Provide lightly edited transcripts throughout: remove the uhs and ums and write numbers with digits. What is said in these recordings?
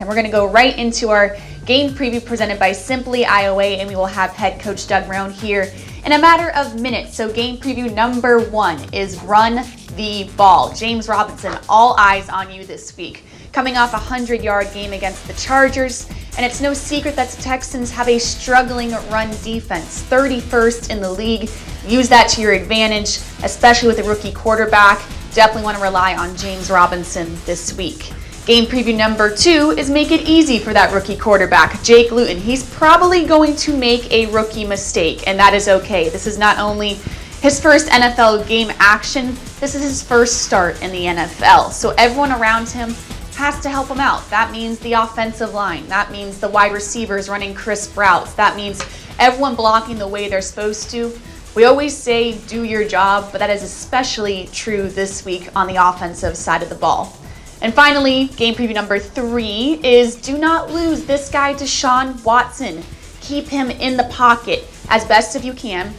And we're going to go right into our game preview presented by Simply IOA, and we will have head coach Doug Marrone here in a matter of minutes. So game preview number 1 is run the ball. James Robinson, all eyes on you this week. Coming off a 100-yard game against the Chargers, and it's no secret that the Texans have a struggling run defense, 31st in the league. Use that to your advantage, especially with a rookie quarterback. Definitely want to rely on James Robinson this week. Game preview number 2 is make it easy for that rookie quarterback, Jake Luton. He's probably going to make a rookie mistake, and that is okay. This is not only his first NFL game action, this is his first start in the NFL. So everyone around him has to help him out. That means the offensive line. That means the wide receivers running crisp routes. That means everyone blocking the way they're supposed to. We always say do your job, but that is especially true this week on the offensive side of the ball. And finally, game preview number 3 is do not lose this guy, Deshaun Watson. Keep him in the pocket as best as you can.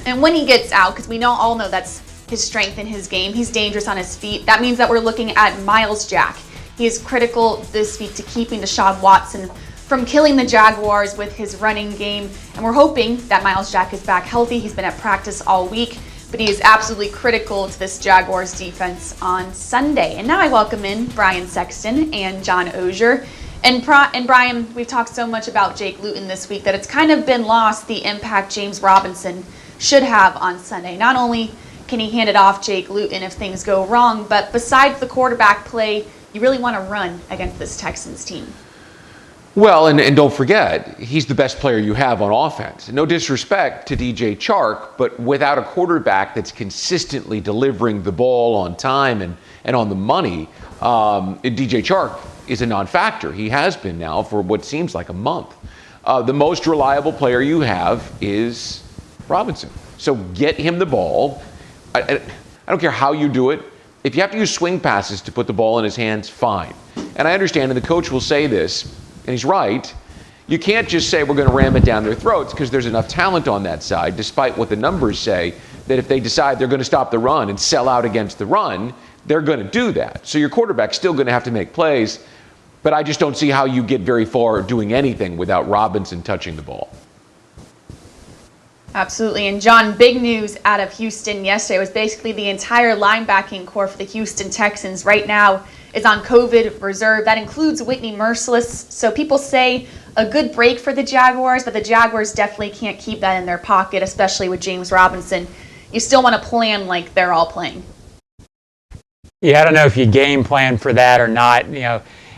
And when he gets out, because we all know that's his strength in his game, he's dangerous on his feet. That means that we're looking at Myles Jack. He is critical this week to keeping Deshaun Watson from killing the Jaguars with his running game. And we're hoping that Myles Jack is back healthy. He's been at practice all week, but he is absolutely critical to this Jaguars defense on Sunday. And now I welcome in Brian Sexton and John Oehser. And Brian, we've talked so much about Jake Luton this week that it's kind of been lost the impact James Robinson should have on Sunday. Not only can he hand it off Jake Luton if things go wrong, but besides the quarterback play, you really want to run against this Texans team. Well, and don't forget, he's the best player you have on offense. No disrespect to DJ Chark, but without a quarterback that's consistently delivering the ball on time and on the money, DJ Chark is a non-factor. He has been now for what seems like a month. The most reliable player you have is Robinson. So get him the ball. I don't care how you do it. If you have to use swing passes to put the ball in his hands, fine. And I understand, and the coach will say this, and he's right, you can't just say we're going to ram it down their throats because there's enough talent on that side, despite what the numbers say, that if they decide they're going to stop the run and sell out against the run, they're going to do that. So your quarterback's still going to have to make plays, but I just don't see how you get very far doing anything without Robinson touching the ball. Absolutely. And John, big news out of Houston yesterday was basically the entire linebacking core for the Houston Texans right now is on COVID reserve. That includes Whitney Merciless. So people say a good break for the Jaguars, but the Jaguars definitely can't keep that in their pocket, especially with James Robinson. You still want to plan like they're all playing. Yeah, I don't know if you game plan for that or not.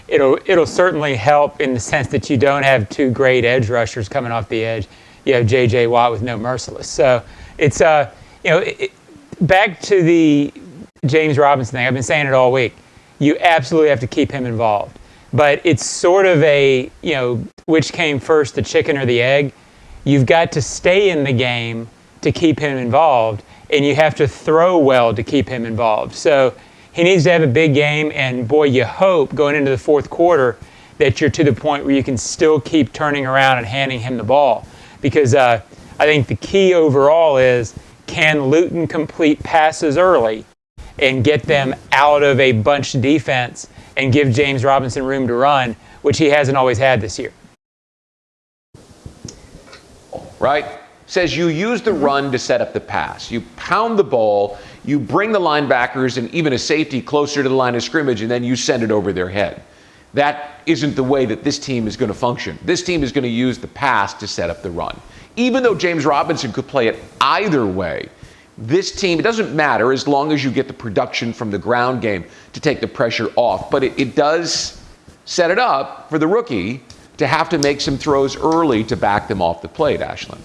It'll certainly help in the sense that you don't have 2 great edge rushers coming off the edge. You have J.J. Watt with no Merciless. So it's, back to the James Robinson thing. I've been saying it all week. You absolutely have to keep him involved. But it's sort of a, which came first, the chicken or the egg? You've got to stay in the game to keep him involved, and you have to throw well to keep him involved. So he needs to have a big game, and boy, you hope going into the fourth quarter that you're to the point where you can still keep turning around and handing him the ball. Because I think the key overall is, can Luton complete passes early and get them out of a bunch defense and give James Robinson room to run, which he hasn't always had this year. Right? Says you use the run to set up the pass. You pound the ball, you bring the linebackers and even a safety closer to the line of scrimmage, and then you send it over their head. That isn't the way that this team is going to function. This team is going to use the pass to set up the run. Even though James Robinson could play it either way, this team, it doesn't matter as long as you get the production from the ground game to take the pressure off. But it does set it up for the rookie to have to make some throws early to back them off the plate, Ashlyn.